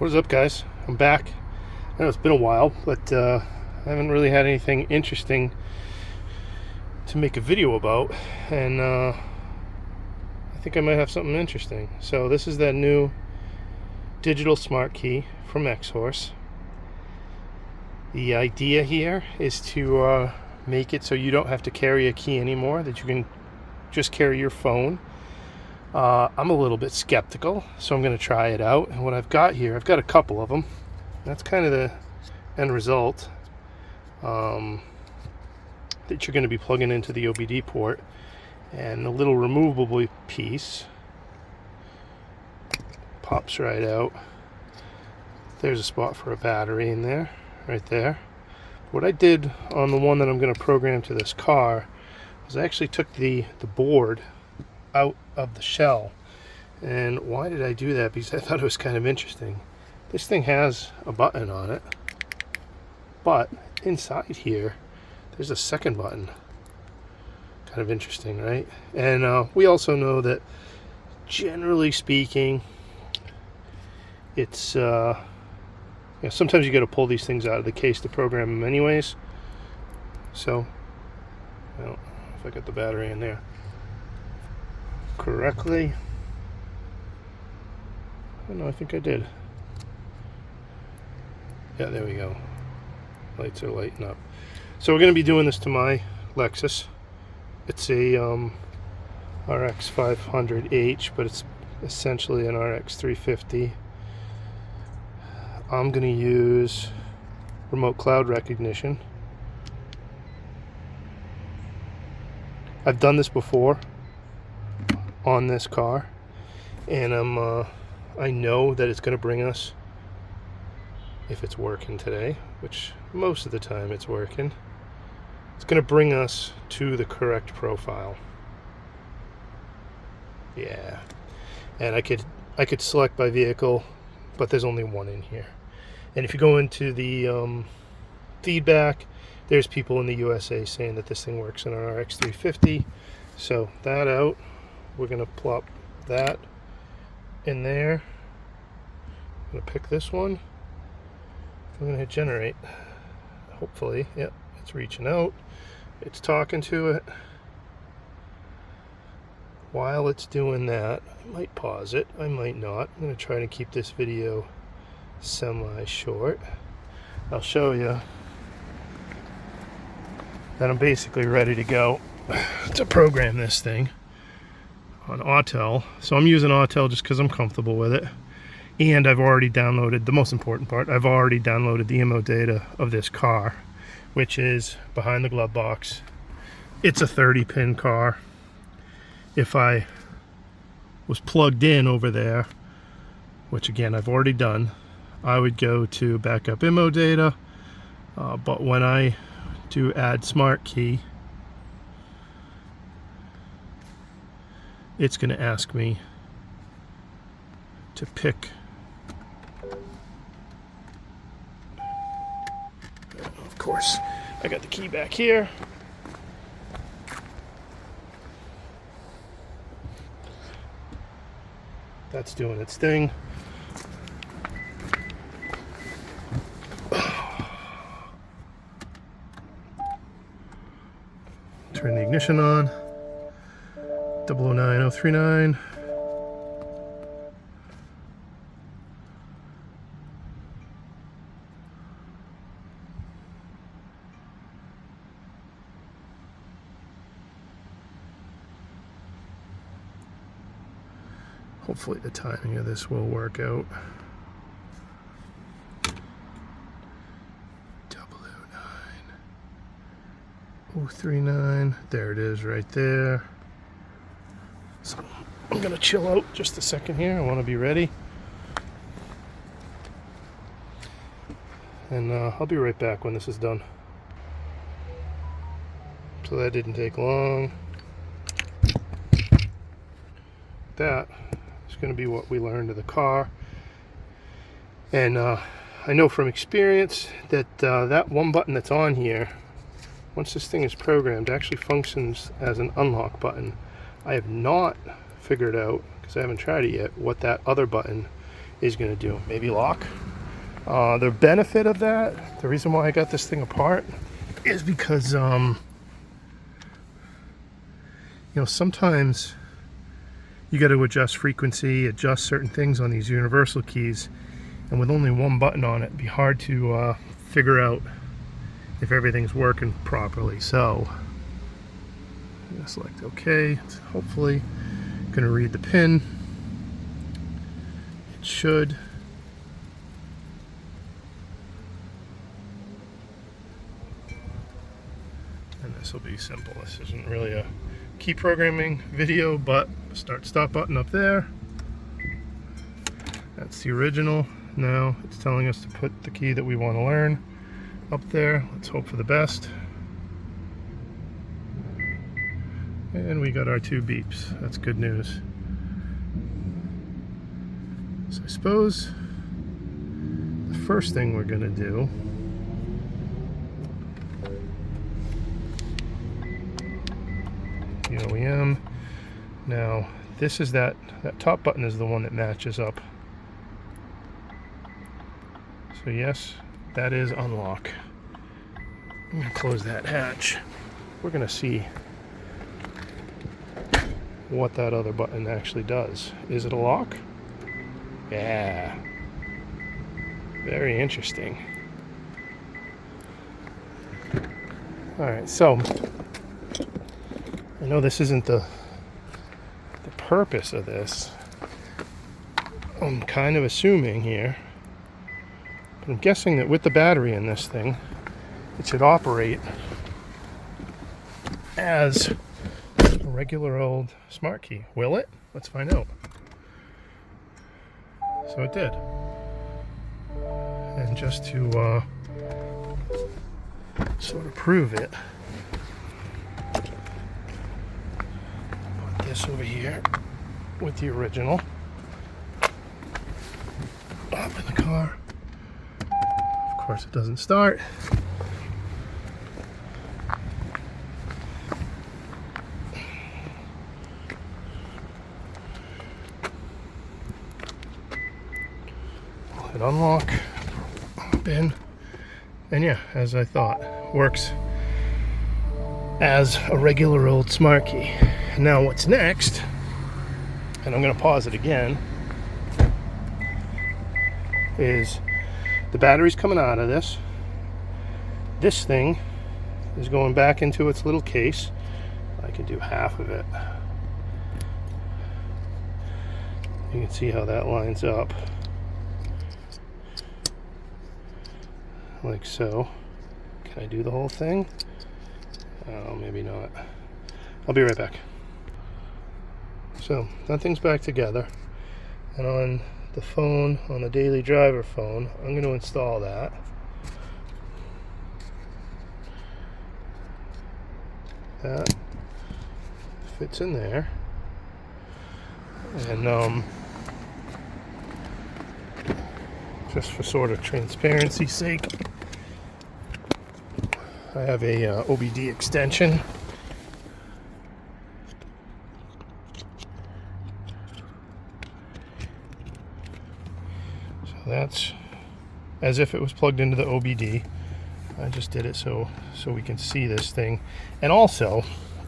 What is up, guys? I'm back. I know it's been a while, but I haven't really had anything interesting to make a video about, and I think I might have something interesting. So this is that new digital smart key from Xhorse. The idea here is to make it so you don't have to carry a key anymore, that you can just carry your phone. I'm a little bit skeptical, so I'm going to try it out. And what I've got here, I've got a couple of them. That's kind of the end result that you're going to be plugging into the OBD port. And the little removable piece pops right out. There's a spot for a battery in there, right there. What I did on the one that I'm going to program to this car was I actually took the board out of the shell. And why did I do that? Because I thought it was kind of interesting. This thing has a button on it, but inside here there's a second button. Kind of interesting, right? And we also know that, generally speaking, it's sometimes you got to pull these things out of the case to program them anyways. So I don't know if I got the battery in there correctly. Oh no, I think I did. Yeah, there we go. Lights are lighting up. So we're going to be doing this to my Lexus. It's a RX 500H, but it's essentially an RX 350. I'm going to use remote cloud recognition. I've done this before on this car, and I know that it's going to bring us, if it's working today, which most of the time it's working, it's going to bring us to the correct profile. Yeah, and I could select by vehicle, but there's only one in here. And if you go into the feedback, there's people in the USA saying that this thing works in an RX 350. So that out. We're going to plop that in there. I'm going to pick this one. I'm going to hit generate. Hopefully, yep, it's reaching out. It's talking to it. While it's doing that, I might pause it. I might not. I'm going to try to keep this video semi-short. I'll show you that I'm basically ready to go to program this thing on Autel. So I'm using Autel just because I'm comfortable with it. And I've already downloaded, the most important part, I've already downloaded the IMO data of this car, which is behind the glove box. It's a 30-pin car. If I was plugged in over there, which again I've already done, I would go to backup IMO data. But when I do add smart key, it's going to ask me to pick. Of course, I got the key back here. That's doing its thing. Turn the ignition on. 009039. Hopefully the timing of this will work out. 009039. There it is right there. So I'm going to chill out just a second here. I want to be ready. And I'll be right back when this is done. So that didn't take long. That is going to be what we learned of the car. And I know from experience that that one button that's on here, once this thing is programmed, actually functions as an unlock button. I have not figured out, because I haven't tried it yet, what that other button is going to do. Maybe lock. The benefit of that, the reason why I got this thing apart, is because sometimes you got to adjust frequency, adjust certain things on these universal keys, and with only one button on it, it'd be hard to figure out if everything's working properly. So I'm going to select OK. It's hopefully going to read the pin. It should. And this will be simple. This isn't really a key programming video, but start-stop button up there. That's the original. Now it's telling us to put the key that we want to learn up there. Let's hope for the best. And we got our 2 beeps. That's good news. So I suppose the first thing we're going to do the OEM. Now this is that top button is the one that matches up. So yes, that is unlock. I'm going to close that hatch. We're going to see what that other button actually does. Is it a lock? Yeah. Very interesting. Alright, so I know this isn't the purpose of this. I'm kind of assuming here, but I'm guessing that with the battery in this thing, it should operate as a regular old smart key. Will it? Let's find out. So it did. And just to sort of prove it, put this over here with the original up in the car. Of course it doesn't start. Hit unlock, hop in, and yeah, as I thought, works as a regular old smart key. Now what's next, and I'm going to pause it again, is the battery's coming out of this. This thing is going back into its little case. I can do half of it. You can see how that lines up. Like so. Can I do the whole thing? Oh, maybe not. I'll be right back. So, that thing's back together. And on the phone, on the daily driver phone, I'm going to install that. That fits in there. And just for sort of transparency's sake, I have a OBD extension. So that's as if it was plugged into the OBD. I just did it so we can see this thing. And also,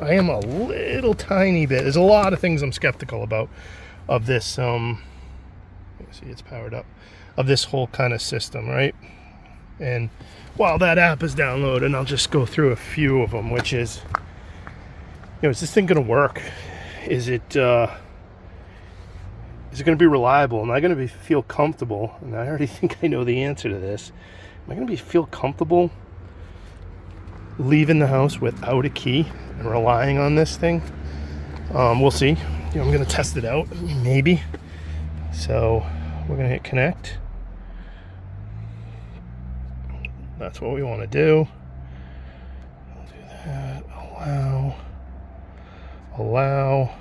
I am a little tiny bit, there's a lot of things I'm skeptical about of this, let me see, it's powered up, of this whole kind of system, right? And while that app is downloaded, I'll just go through a few of them, which is, is this thing going to work? Is it going to be reliable? Am I going to feel comfortable? And I already think I know the answer to this. Am I going to feel comfortable leaving the house without a key and relying on this thing? We'll see. I'm going to test it out, maybe. So we're going to hit connect. That's what we want to do. I'll do that. Allow.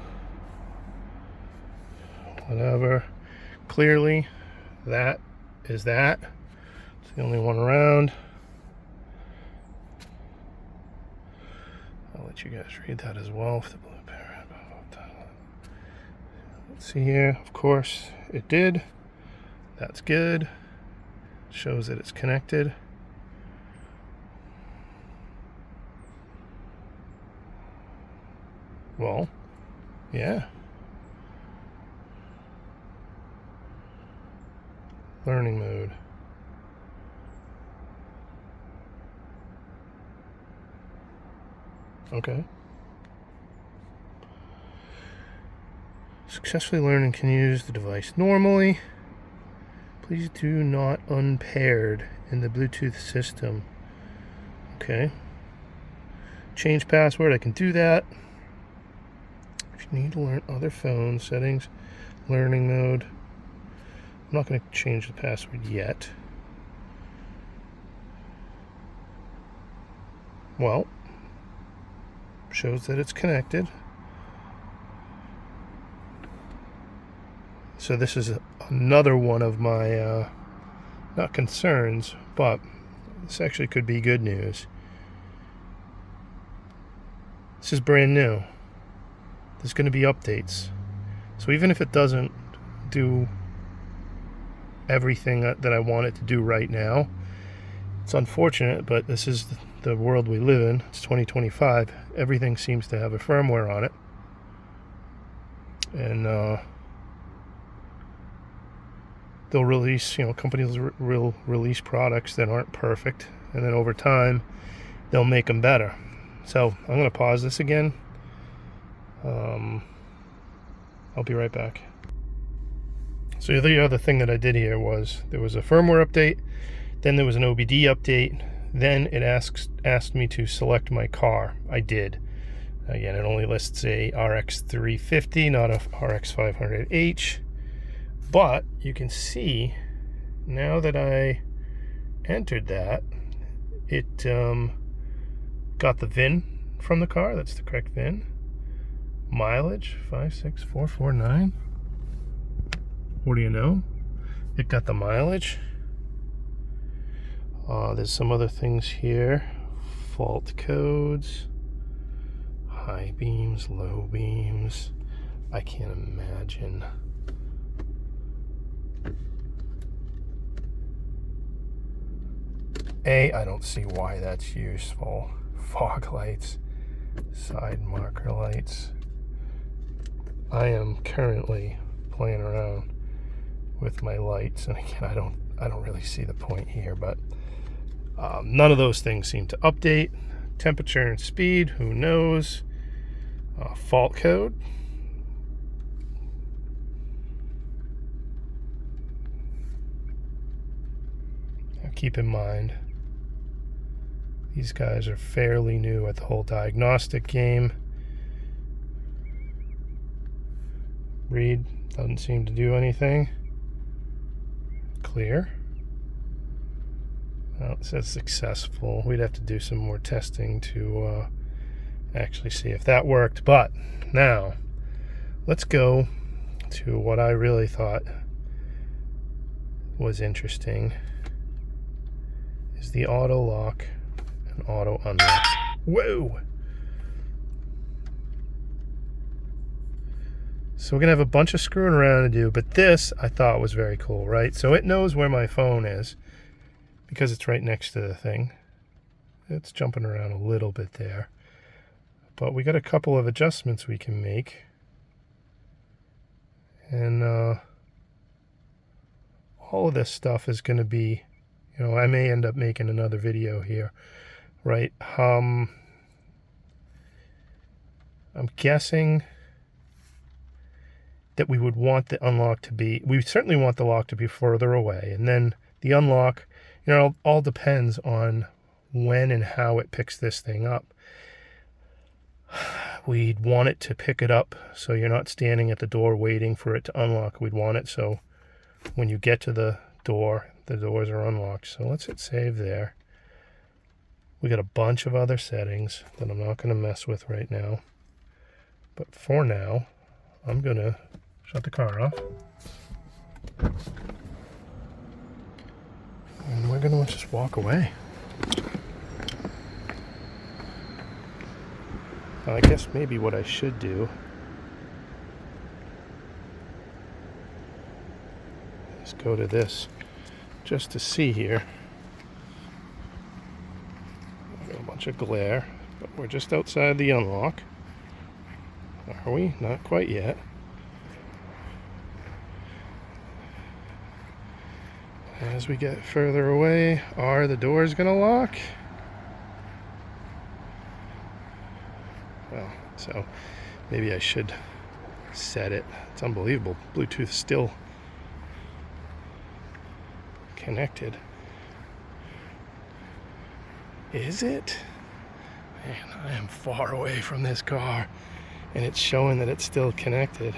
Whatever. Clearly, that is that. It's the only one around. I'll let you guys read that as well. For the blue parrot. Let's see here. Of course, it did. That's good. Shows that it's connected. Well, yeah. Learning mode. Okay. Successfully learning can use the device normally. Please do not unpaired in the Bluetooth system. Okay. Change password, I can do that. If you need to learn other phones, settings, learning mode. I'm not going to change the password yet. Well, shows that it's connected. So this is another one of my, not concerns, but this actually could be good news. This is brand new. There's going to be updates. So even if it doesn't do everything that I want it to do right now, it's unfortunate, but this is the world we live in. It's 2025. Everything seems to have a firmware on it. And they'll release, companies will release products that aren't perfect, and then over time they'll make them better. So I'm going to pause this again. I'll be right back. So the other thing that I did here was there was a firmware update, then there was an OBD update, then it asked me to select my car. I did. Again, it only lists a RX 350, not a RX 500H. But you can see now that I entered that, it got the VIN from the car. That's the correct VIN. Mileage 56449. What do you know? It got the mileage. There's some other things here. Fault codes, high beams, low beams. I can't imagine. I don't see why that's useful. Fog lights, side marker lights. I am currently playing around with my lights, and again, I don't really see the point here, but none of those things seem to update. Temperature and speed, who knows? Fault code. Now keep in mind, these guys are fairly new at the whole diagnostic game. Read doesn't seem to do anything. Clear. Well, it says successful. We'd have to do some more testing to actually see if that worked. But now, let's go to what I really thought was interesting, is the auto lock and auto unlock. Whoa! So we're going to have a bunch of screwing around to do, but this I thought was very cool, right? So it knows where my phone is because it's right next to the thing. It's jumping around a little bit there. But we got a couple of adjustments we can make. And all of this stuff is going to be, I may end up making another video here, right? I'm guessing that we would want the unlock to be, we certainly want the lock to be further away. And then the unlock, all depends on when and how it picks this thing up. We'd want it to pick it up so you're not standing at the door waiting for it to unlock. We'd want it so when you get to the doors are unlocked. So let's hit save there. We got a bunch of other settings that I'm not going to mess with right now. But for now, I'm going to shut the car off. And we're going to just walk away. I guess maybe what I should do Let's go to this just to see here. Got a bunch of glare, but we're just outside the unlock. Are we? Not quite yet. As we get further away, are the doors gonna lock? Well, so maybe I should set it. It's unbelievable. Bluetooth still connected. Is it? Man, I am far away from this car and it's showing that it's still connected.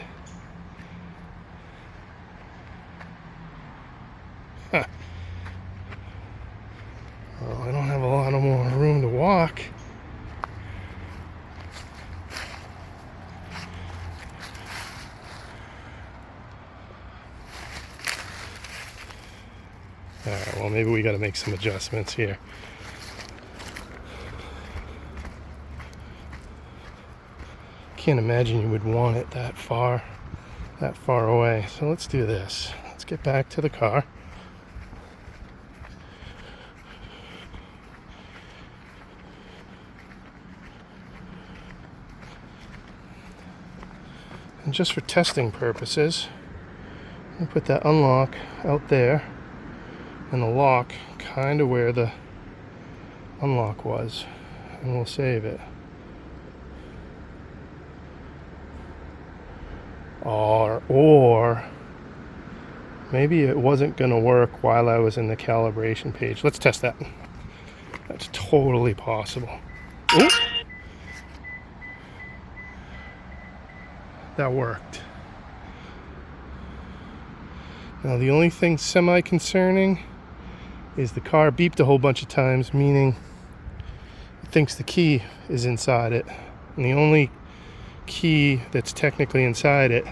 Huh. Well, I don't have a lot of more room to walk. Alright, well maybe we got to make some adjustments here. Can't imagine you would want it that far away. So let's do this. Let's get back to the car. And just for testing purposes, I'm gonna put that unlock out there and the lock kind of where the unlock was, and we'll save it. Or maybe it wasn't going to work while I was in the calibration page. Let's test that. That's totally possible. Ooh. That worked. Now the only thing semi-concerning is the car beeped a whole bunch of times, meaning it thinks the key is inside it. And the only key that's technically inside it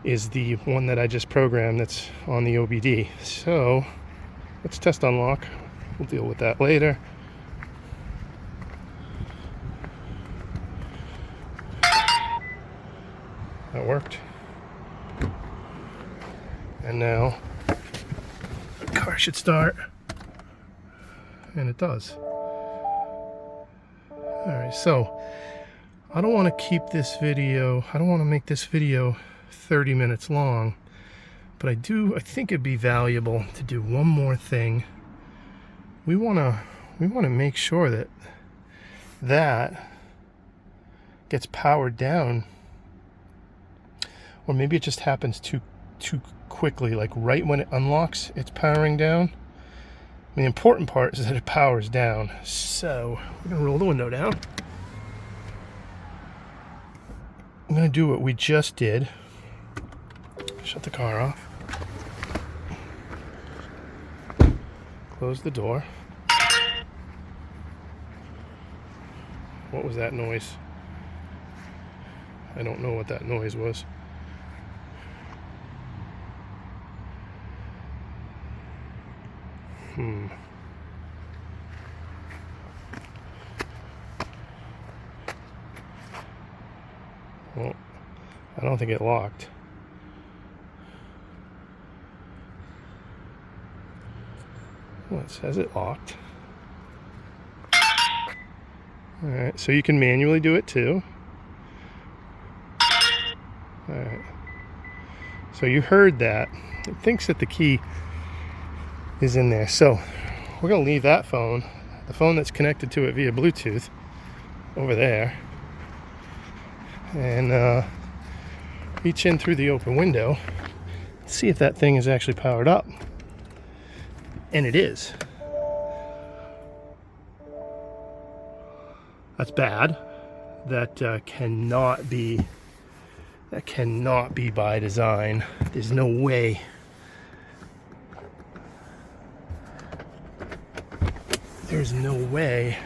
is the one that I just programmed that's on the OBD. So let's test unlock. We'll deal with that later. That worked. And now the car should start. And it does. Alright, so I don't want to keep this video, I don't want to make this video 30 minutes long, but I think it'd be valuable to do one more thing. We want to make sure that gets powered down, or maybe it just happens too quickly, like right when it unlocks, it's powering down. The important part is that it powers down. So we're gonna roll the window down. I'm gonna do what we just did. Shut the car off. Close the door. What was that noise? I don't know what that noise was. Well, I don't think it locked. Well, it says it locked. Alright, so you can manually do it too. Alright. So you heard that. It thinks that the key is in there. So we're going to leave that phone, the phone that's connected to it via Bluetooth, over there. And reach in through the open window, see if that thing is actually powered up. And it is. That's bad. That cannot be by design. There's no way. There's no way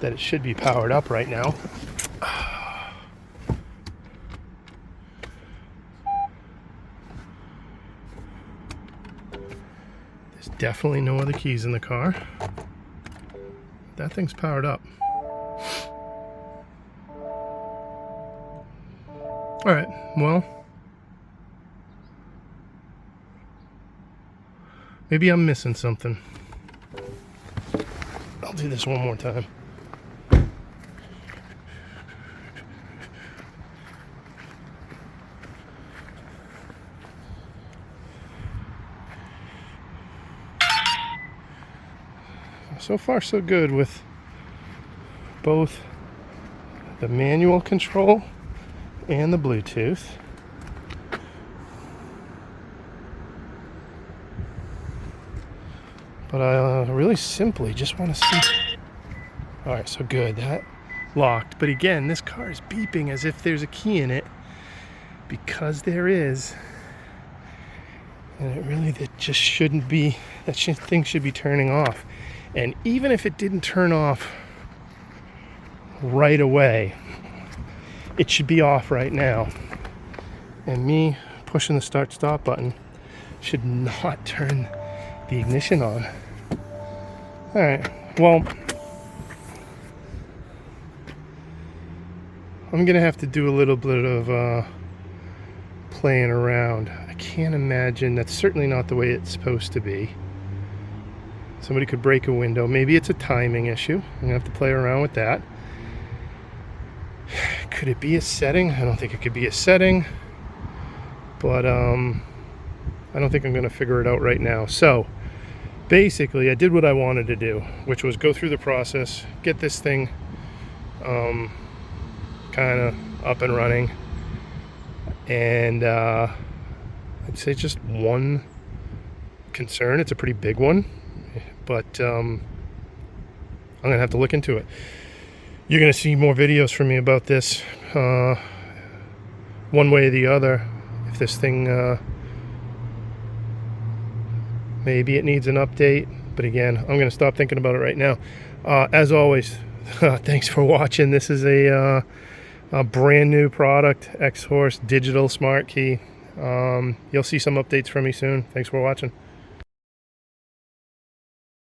that it should be powered up right now. There's definitely no other keys in the car. That thing's powered up. Alright, well, Maybe I'm missing something. I'll do this one more time. So far so good with both the manual control and the Bluetooth. But I really simply just want to see. Alright, so good, that locked. But again, this car is beeping as if there's a key in it, because there is. And it really, that just shouldn't be, that thing should be turning off. And even if it didn't turn off right away, it should be off right now. And me pushing the start-stop button should not turn the ignition on. Alright, well, I'm gonna have to do a little bit of playing around. I can't imagine, that's certainly not the way it's supposed to be. Somebody could break a window. Maybe it's a timing issue. I'm gonna have to play around with that. Could it be a setting? I don't think it could be a setting, but I don't think I'm gonna figure it out right now. So basically I did what I wanted to do, which was go through the process, get this thing kind of up and running, and I'd say just one concern. It's a pretty big one, but I'm gonna have to look into it. You're gonna see more videos from me about this, one way or the other. If this thing maybe it needs an update, but again, I'm gonna stop thinking about it right now. As always, thanks for watching. This is a brand new product, Xhorse digital smart key. You'll see some updates from me soon. Thanks for watching.